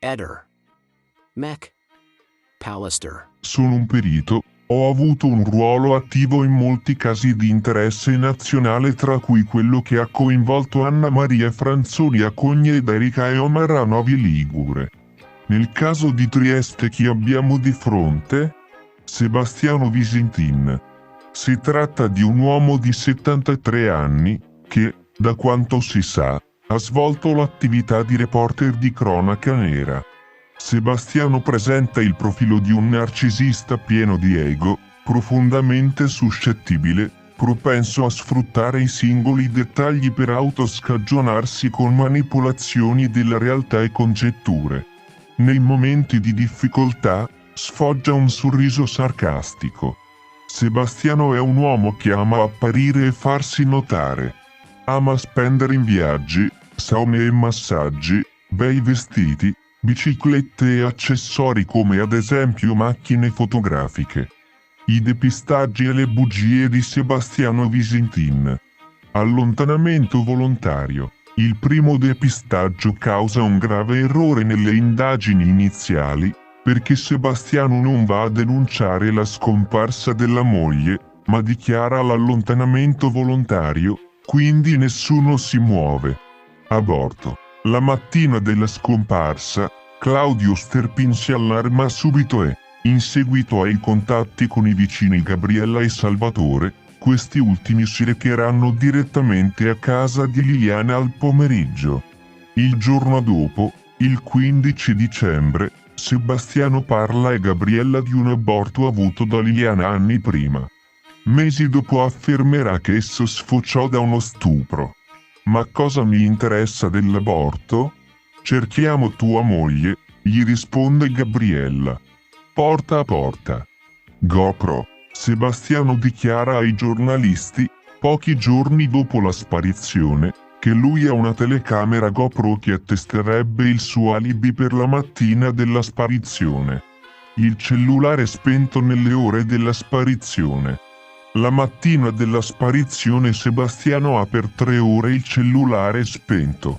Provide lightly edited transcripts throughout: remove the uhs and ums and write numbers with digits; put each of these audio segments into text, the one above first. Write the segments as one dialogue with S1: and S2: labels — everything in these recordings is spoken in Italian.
S1: Eder. Mech. Pallister.
S2: Sono un perito. Ho avuto un ruolo attivo in molti casi di interesse nazionale, tra cui quello che ha coinvolto Anna Maria Franzoni a Cogne ed Erika e Omar a Novi Ligure. Nel caso di Trieste chi abbiamo di fronte? Sebastiano Visintin. Si tratta di un uomo di 73 anni che, da quanto si sa, ha svolto l'attività di reporter di cronaca nera. Sebastiano presenta il profilo di un narcisista pieno di ego, profondamente suscettibile, propenso a sfruttare i singoli dettagli per autoscagionarsi con manipolazioni della realtà e congetture. Nei momenti di difficoltà, sfoggia un sorriso sarcastico. Sebastiano è un uomo che ama apparire e farsi notare. Ama spendere in viaggi, saune e massaggi, bei vestiti, biciclette e accessori come ad esempio macchine fotografiche. I depistaggi e le bugie di Sebastiano Visintin. Allontanamento volontario. Il primo depistaggio causa un grave errore nelle indagini iniziali, perché Sebastiano non va a denunciare la scomparsa della moglie, ma dichiara l'allontanamento volontario, quindi nessuno si muove. Aborto. La mattina della scomparsa, Claudio Sterpin si allarma subito e, in seguito ai contatti con i vicini Gabriella e Salvatore, questi ultimi si recheranno direttamente a casa di Liliana al pomeriggio. Il giorno dopo, il 15 dicembre, Sebastiano parla a Gabriella di un aborto avuto da Liliana anni prima. Mesi dopo affermerà che esso sfociò da uno stupro. Ma cosa mi interessa dell'aborto? Cerchiamo tua moglie, gli risponde Gabriella. Porta a porta. GoPro. Sebastiano dichiara ai giornalisti, pochi giorni dopo la sparizione, che lui ha una telecamera GoPro che attesterebbe il suo alibi per la mattina della sparizione. Il cellulare spento nelle ore della sparizione. La mattina della sparizione Sebastiano ha per 3 ore il cellulare spento.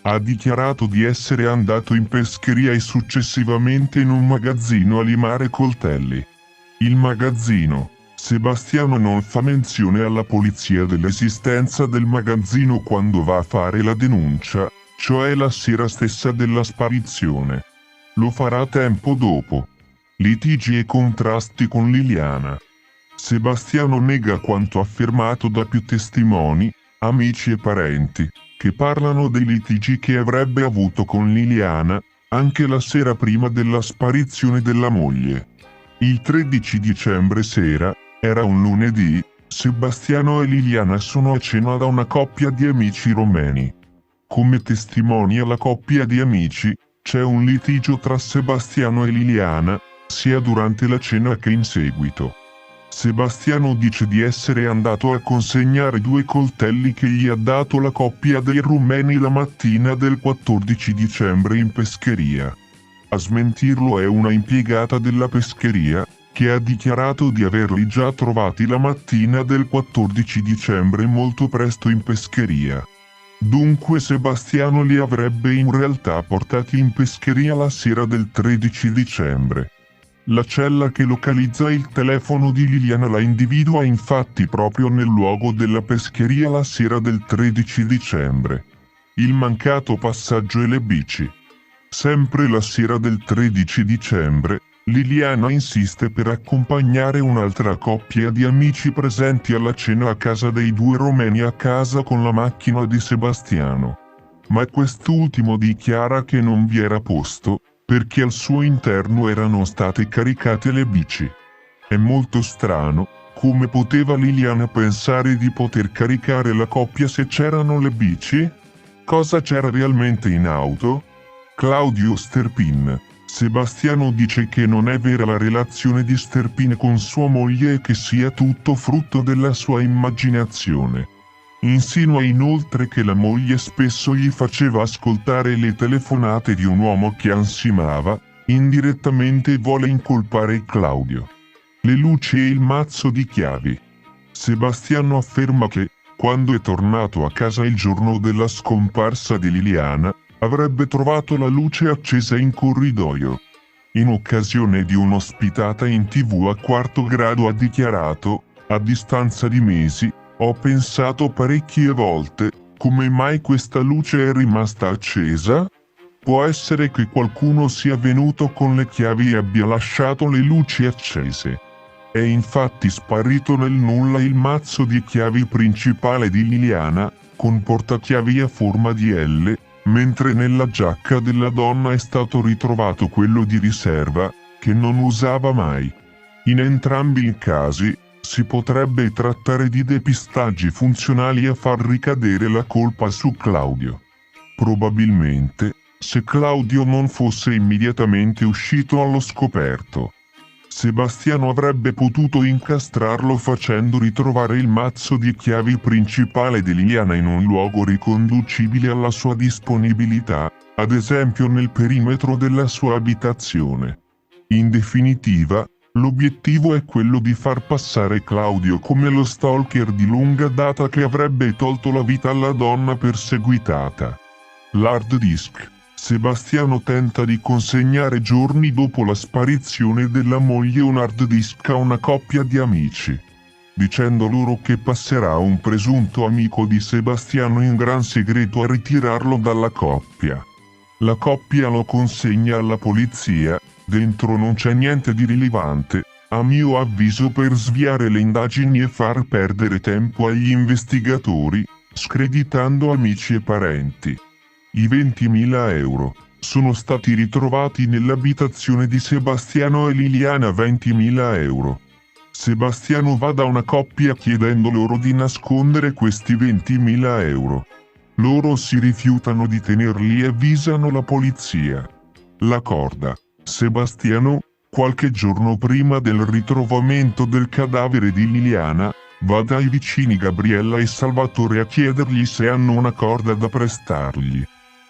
S2: Ha dichiarato di essere andato in pescheria e successivamente in un magazzino a limare coltelli. Il magazzino. Sebastiano non fa menzione alla polizia dell'esistenza del magazzino quando va a fare la denuncia, cioè la sera stessa della sparizione. Lo farà tempo dopo. Litigi e contrasti con Liliana. Sebastiano nega quanto affermato da più testimoni, amici e parenti, che parlano dei litigi che avrebbe avuto con Liliana, anche la sera prima della sparizione della moglie. Il 13 dicembre sera, era un lunedì, Sebastiano e Liliana sono a cena da una coppia di amici romeni. Come testimonia la coppia di amici, c'è un litigio tra Sebastiano e Liliana, sia durante la cena che in seguito. Sebastiano dice di essere andato a consegnare 2 coltelli che gli ha dato la coppia dei rumeni la mattina del 14 dicembre in pescheria. A smentirlo è una impiegata della pescheria, che ha dichiarato di averli già trovati la mattina del 14 dicembre molto presto in pescheria. Dunque Sebastiano li avrebbe in realtà portati in pescheria la sera del 13 dicembre. La cella che localizza il telefono di Liliana la individua infatti proprio nel luogo della pescheria la sera del 13 dicembre. Il mancato passaggio e le bici. Sempre la sera del 13 dicembre, Liliana insiste per accompagnare un'altra coppia di amici presenti alla cena a casa dei 2 romeni a casa con la macchina di Sebastiano. Ma quest'ultimo dichiara che non vi era posto, perché al suo interno erano state caricate le bici. È molto strano, come poteva Liliana pensare di poter caricare la coppia se c'erano le bici? Cosa c'era realmente in auto? Claudio Sterpin. Sebastiano dice che non è vera la relazione di Sterpin con sua moglie e che sia tutto frutto della sua immaginazione. Insinua inoltre che la moglie spesso gli faceva ascoltare le telefonate di un uomo che ansimava, indirettamente vuole incolpare Claudio. Le luci e il mazzo di chiavi. Sebastiano afferma che, quando è tornato a casa il giorno della scomparsa di Liliana, avrebbe trovato la luce accesa in corridoio. In occasione di un'ospitata in TV a quarto grado ha dichiarato: a distanza di mesi, ho pensato parecchie volte, come mai questa luce è rimasta accesa? Può essere che qualcuno sia venuto con le chiavi e abbia lasciato le luci accese. È infatti sparito nel nulla il mazzo di chiavi principale di Liliana, con portachiavi a forma di L, mentre nella giacca della donna è stato ritrovato quello di riserva, che non usava mai. In entrambi i casi, si potrebbe trattare di depistaggi funzionali a far ricadere la colpa su Claudio. Probabilmente, se Claudio non fosse immediatamente uscito allo scoperto, Sebastiano avrebbe potuto incastrarlo facendo ritrovare il mazzo di chiavi principale di Liliana in un luogo riconducibile alla sua disponibilità, ad esempio nel perimetro della sua abitazione. In definitiva, l'obiettivo è quello di far passare Claudio come lo stalker di lunga data che avrebbe tolto la vita alla donna perseguitata. L'hard disk. Sebastiano tenta di consegnare giorni dopo la sparizione della moglie un hard disk a una coppia di amici, dicendo loro che passerà un presunto amico di Sebastiano in gran segreto a ritirarlo dalla coppia. La coppia lo consegna alla polizia, dentro non c'è niente di rilevante, a mio avviso per sviare le indagini e far perdere tempo agli investigatori, screditando amici e parenti. I 20.000 euro sono stati ritrovati nell'abitazione di Sebastiano e Liliana. 20.000 euro. Sebastiano va da una coppia chiedendo loro di nascondere questi 20.000 euro. Loro si rifiutano di tenerli e avvisano la polizia. La corda. Sebastiano, qualche giorno prima del ritrovamento del cadavere di Liliana, va dai vicini Gabriella e Salvatore a chiedergli se hanno una corda da prestargli,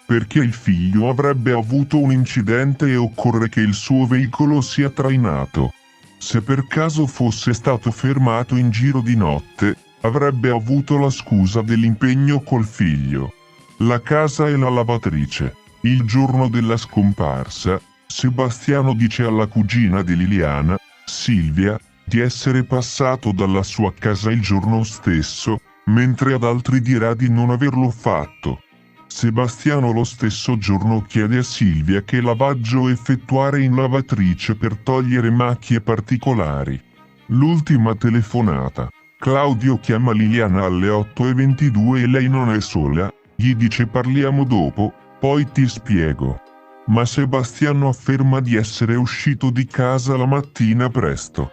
S2: perché il figlio avrebbe avuto un incidente e occorre che il suo veicolo sia trainato. Se per caso fosse stato fermato in giro di notte, avrebbe avuto la scusa dell'impegno col figlio. La casa e la lavatrice. Il giorno della scomparsa, Sebastiano dice alla cugina di Liliana, Silvia, di essere passato dalla sua casa il giorno stesso, mentre ad altri dirà di non averlo fatto. Sebastiano lo stesso giorno chiede a Silvia che lavaggio effettuare in lavatrice per togliere macchie particolari. L'ultima telefonata. Claudio chiama Liliana alle 8:22 e lei non è sola, gli dice parliamo dopo, poi ti spiego. Ma Sebastiano afferma di essere uscito di casa la mattina presto.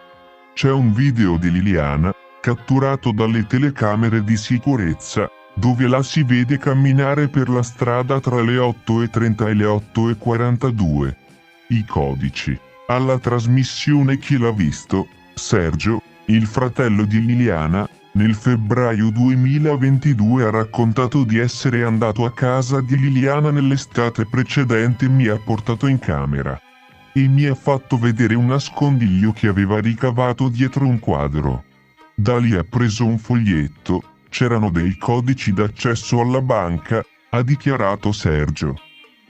S2: C'è un video di Liliana, catturato dalle telecamere di sicurezza, dove la si vede camminare per la strada tra le 8:30 e le 8:42. I codici. Alla trasmissione Chi l'ha visto? Sergio, il fratello di Liliana, nel febbraio 2022 ha raccontato di essere andato a casa di Liliana nell'estate precedente e mi ha portato in camera. E mi ha fatto vedere un nascondiglio che aveva ricavato dietro un quadro. Da lì ha preso un foglietto, c'erano dei codici d'accesso alla banca, ha dichiarato Sergio,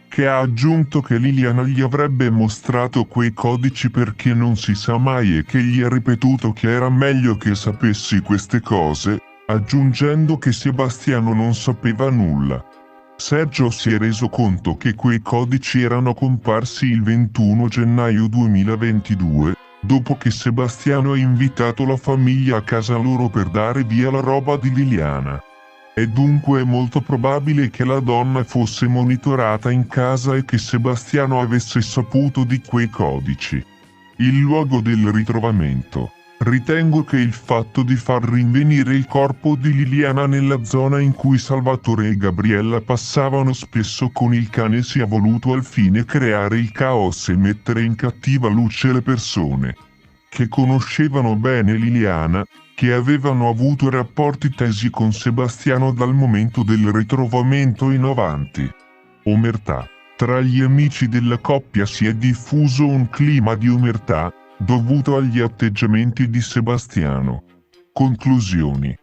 S2: che ha aggiunto che Liliana gli avrebbe mostrato quei codici perché non si sa mai e che gli ha ripetuto che era meglio che sapessi queste cose, aggiungendo che Sebastiano non sapeva nulla. Sergio si è reso conto che quei codici erano comparsi il 21 gennaio 2022, dopo che Sebastiano ha invitato la famiglia a casa loro per dare via la roba di Liliana. È dunque molto probabile che la donna fosse monitorata in casa e che Sebastiano avesse saputo di quei codici. Il luogo del ritrovamento. Ritengo che il fatto di far rinvenire il corpo di Liliana nella zona in cui Salvatore e Gabriella passavano spesso con il cane sia voluto al fine creare il caos e mettere in cattiva luce le persone che conoscevano bene Liliana, che avevano avuto rapporti tesi con Sebastiano dal momento del ritrovamento in avanti. Omertà. Tra gli amici della coppia si è diffuso un clima di omertà, dovuto agli atteggiamenti di Sebastiano. Conclusioni.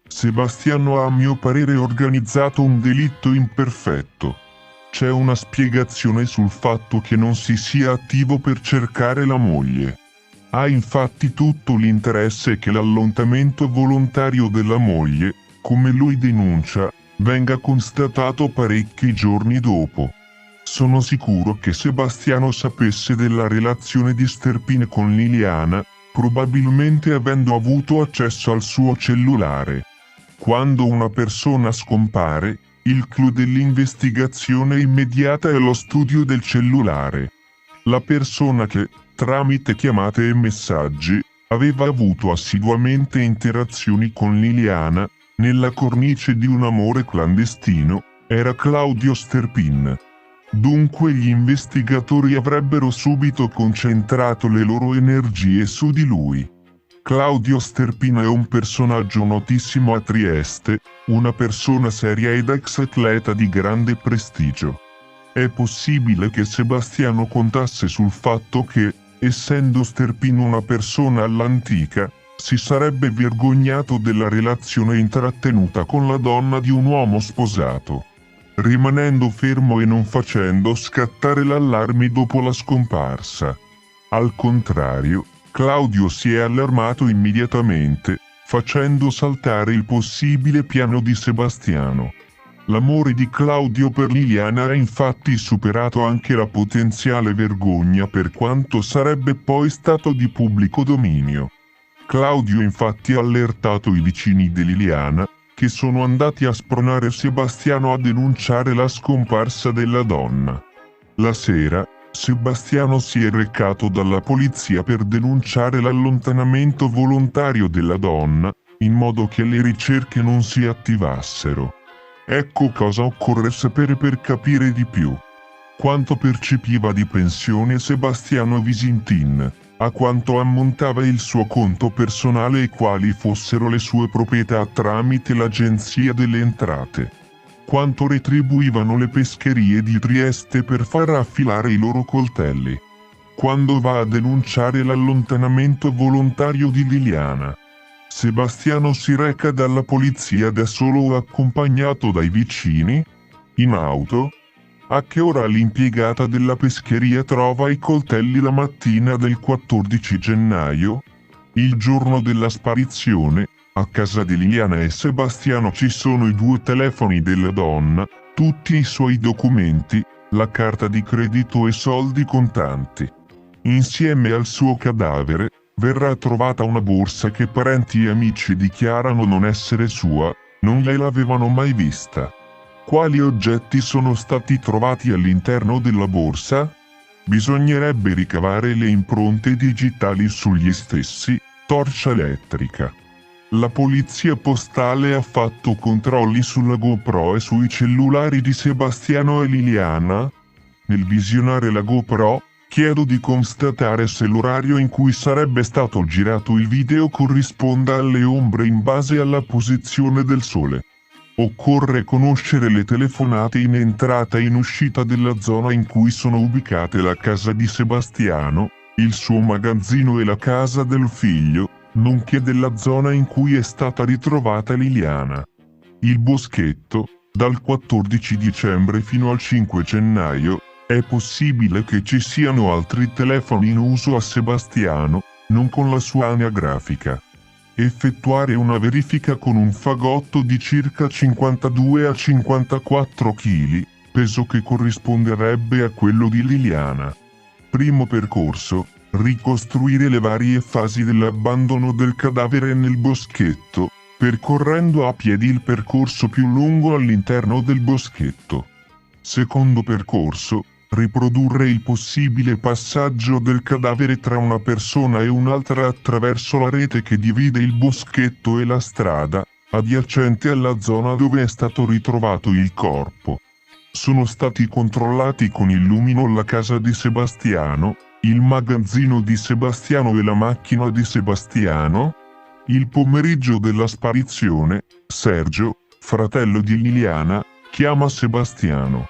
S2: Sebastiano ha a mio parere organizzato un delitto imperfetto. C'è una spiegazione sul fatto che non si sia attivo per cercare la moglie. Ha infatti tutto l'interesse che l'allontanamento volontario della moglie, come lui denuncia, venga constatato parecchi giorni dopo. Sono sicuro che Sebastiano sapesse della relazione di Sterpin con Liliana, probabilmente avendo avuto accesso al suo cellulare. Quando una persona scompare, il clou dell'investigazione immediata è lo studio del cellulare. La persona che, tramite chiamate e messaggi, aveva avuto assiduamente interazioni con Liliana, nella cornice di un amore clandestino, era Claudio Sterpin. Dunque gli investigatori avrebbero subito concentrato le loro energie su di lui. Claudio Sterpin è un personaggio notissimo a Trieste, una persona seria ed ex atleta di grande prestigio. È possibile che Sebastiano contasse sul fatto che, essendo Sterpin una persona all'antica, si sarebbe vergognato della relazione intrattenuta con la donna di un uomo sposato, rimanendo fermo e non facendo scattare l'allarme dopo la scomparsa. Al contrario, Claudio si è allarmato immediatamente, facendo saltare il possibile piano di Sebastiano. L'amore di Claudio per Liliana ha infatti superato anche la potenziale vergogna, per quanto sarebbe poi stato di pubblico dominio. Claudio infatti ha allertato i vicini di Liliana, che sono andati a spronare Sebastiano a denunciare la scomparsa della donna. La sera, Sebastiano si è recato dalla polizia per denunciare l'allontanamento volontario della donna, in modo che le ricerche non si attivassero. Ecco cosa occorre sapere per capire di più. Quanto percepiva di pensione Sebastiano Visintin, a quanto ammontava il suo conto personale e quali fossero le sue proprietà tramite l'Agenzia delle Entrate. Quanto retribuivano le pescherie di Trieste per far affilare i loro coltelli. Quando va a denunciare l'allontanamento volontario di Liliana, Sebastiano si reca dalla polizia da solo o accompagnato dai vicini? In auto? A che ora l'impiegata della pescheria trova i coltelli la mattina del 14 gennaio? Il giorno della sparizione, a casa di Liliana e Sebastiano ci sono i 2 telefoni della donna, tutti i suoi documenti, la carta di credito e soldi contanti. Insieme al suo cadavere, verrà trovata una borsa che parenti e amici dichiarano non essere sua, non gliel'avevano mai vista. Quali oggetti sono stati trovati all'interno della borsa? Bisognerebbe ricavare le impronte digitali sugli stessi, torcia elettrica. La polizia postale ha fatto controlli sulla GoPro e sui cellulari di Sebastiano e Liliana. Nel visionare la GoPro, chiedo di constatare se l'orario in cui sarebbe stato girato il video corrisponda alle ombre in base alla posizione del sole. Occorre conoscere le telefonate in entrata e in uscita della zona in cui sono ubicate la casa di Sebastiano, il suo magazzino e la casa del figlio, nonché della zona in cui è stata ritrovata Liliana. Il boschetto, dal 14 dicembre fino al 5 gennaio, è possibile che ci siano altri telefoni in uso a Sebastiano, non con la sua anagrafica. Effettuare una verifica con un fagotto di circa 52 a 54 kg, peso che corrisponderebbe a quello di Liliana. Primo percorso: ricostruire le varie fasi dell'abbandono del cadavere nel boschetto, percorrendo a piedi il percorso più lungo all'interno del boschetto. Secondo percorso: riprodurre il possibile passaggio del cadavere tra una persona e un'altra attraverso la rete che divide il boschetto e la strada, adiacente alla zona dove è stato ritrovato il corpo. Sono stati controllati con il lumino la casa di Sebastiano, il magazzino di Sebastiano e la macchina di Sebastiano. Il pomeriggio della sparizione, Sergio, fratello di Liliana, chiama Sebastiano.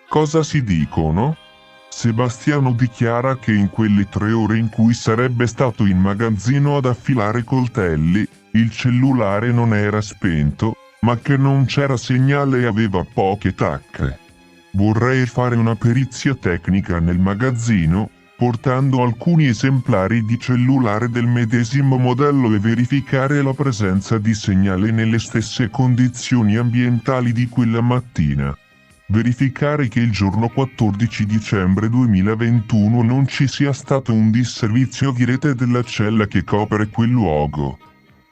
S2: Cosa si dicono? Sebastiano dichiara che in quelle 3 ore in cui sarebbe stato in magazzino ad affilare coltelli, il cellulare non era spento, ma che non c'era segnale e aveva poche tacche. Vorrei fare una perizia tecnica nel magazzino, portando alcuni esemplari di cellulare del medesimo modello e verificare la presenza di segnale nelle stesse condizioni ambientali di quella mattina. Verificare che il giorno 14 dicembre 2021 non ci sia stato un disservizio di rete della cella che copre quel luogo.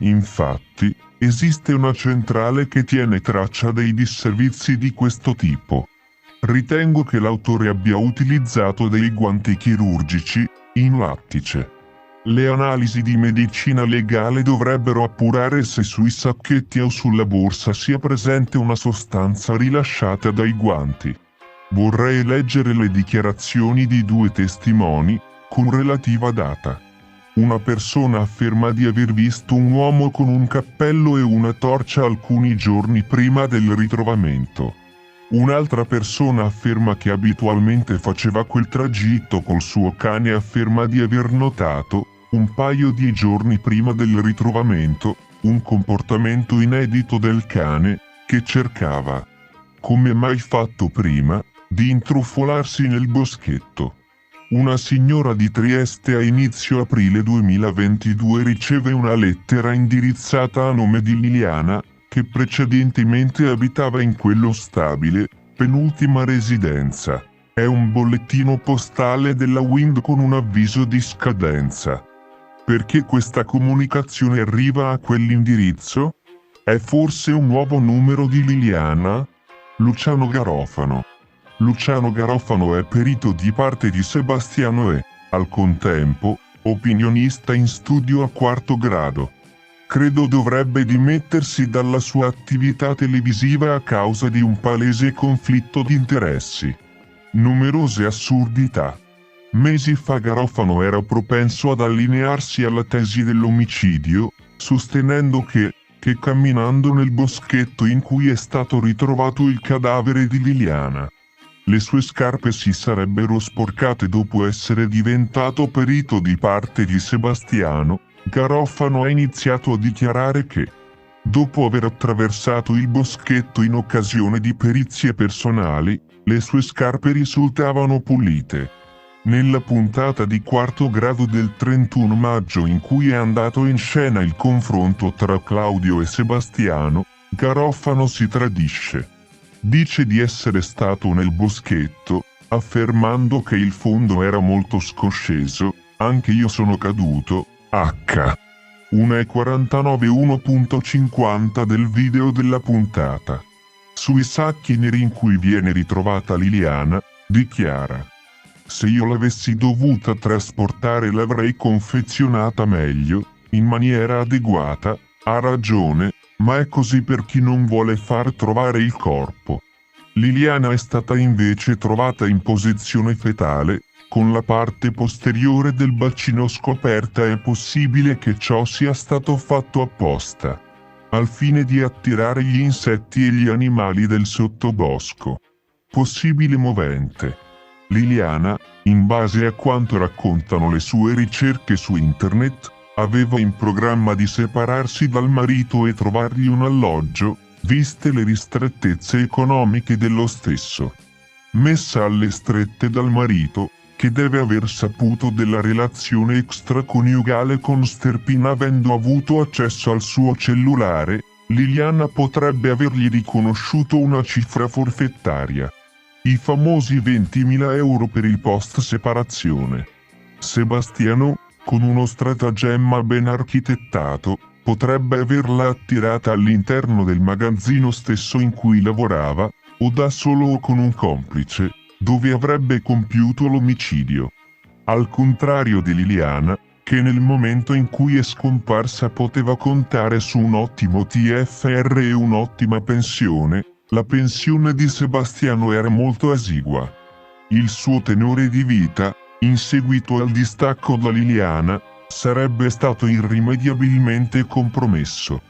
S2: Infatti, esiste una centrale che tiene traccia dei disservizi di questo tipo. Ritengo che l'autore abbia utilizzato dei guanti chirurgici, in lattice. Le analisi di medicina legale dovrebbero appurare se sui sacchetti o sulla borsa sia presente una sostanza rilasciata dai guanti. Vorrei leggere le dichiarazioni di 2 testimoni, con relativa data. Una persona afferma di aver visto un uomo con un cappello e una torcia alcuni giorni prima del ritrovamento. Un'altra persona afferma che abitualmente faceva quel tragitto col suo cane e afferma di aver notato, un paio di giorni prima del ritrovamento, un comportamento inedito del cane, che cercava, come mai fatto prima, di intrufolarsi nel boschetto. Una signora di Trieste a inizio aprile 2022 riceve una lettera indirizzata a nome di Liliana, che precedentemente abitava in quello stabile, penultima residenza. È un bollettino postale della Wind con un avviso di scadenza. Perché questa comunicazione arriva a quell'indirizzo? È forse un nuovo numero di Liliana? Luciano Garofano. Luciano Garofano è perito di parte di Sebastiano e, al contempo, opinionista in studio a 4° grado. Credo dovrebbe dimettersi dalla sua attività televisiva a causa di un palese conflitto di interessi. Numerose assurdità. Mesi fa Garofano era propenso ad allinearsi alla tesi dell'omicidio, sostenendo che camminando nel boschetto in cui è stato ritrovato il cadavere di Liliana, le sue scarpe si sarebbero sporcate dopo essere diventato perito di parte di Sebastiano. Garofano ha iniziato a dichiarare che, dopo aver attraversato il boschetto in occasione di perizie personali, le sue scarpe risultavano pulite. Nella puntata di 4° grado del 31 maggio in cui è andato in scena il confronto tra Claudio e Sebastiano, Garofano si tradisce. Dice di essere stato nel boschetto, affermando che il fondo era molto scosceso, anche io sono caduto, H. 1:49 1.50 del video della puntata. Sui sacchi neri in cui viene ritrovata Liliana, dichiara: se io l'avessi dovuta trasportare l'avrei confezionata meglio, in maniera adeguata, ha ragione, ma è così per chi non vuole far trovare il corpo. Liliana è stata invece trovata in posizione fetale, con la parte posteriore del bacino scoperta. È possibile che ciò sia stato fatto apposta, al fine di attirare gli insetti e gli animali del sottobosco. Possibile movente. Liliana, in base a quanto raccontano le sue ricerche su internet, aveva in programma di separarsi dal marito e trovargli un alloggio, viste le ristrettezze economiche dello stesso. Messa alle strette dal marito, che deve aver saputo della relazione extraconiugale con Sterpin avendo avuto accesso al suo cellulare, Liliana potrebbe avergli riconosciuto una cifra forfettaria. I famosi 20.000 euro per il post-separazione. Sebastiano, con uno stratagemma ben architettato, potrebbe averla attirata all'interno del magazzino stesso in cui lavorava, o da solo o con un complice, dove avrebbe compiuto l'omicidio. Al contrario di Liliana, che nel momento in cui è scomparsa poteva contare su un ottimo TFR e un'ottima pensione, la pensione di Sebastiano era molto esigua. Il suo tenore di vita, in seguito al distacco da Liliana, sarebbe stato irrimediabilmente compromesso.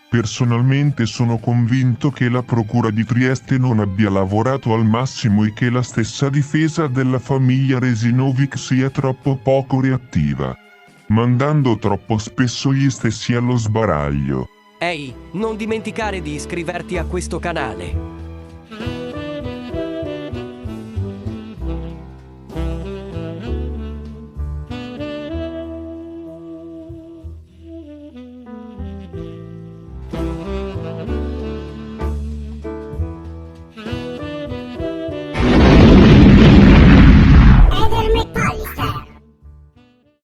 S2: Personalmente sono convinto che la Procura di Trieste non abbia lavorato al massimo e che la stessa difesa della famiglia Resinovic sia troppo poco reattiva, mandando troppo spesso gli stessi allo sbaraglio.
S3: Ehi, non dimenticare di iscriverti a questo canale.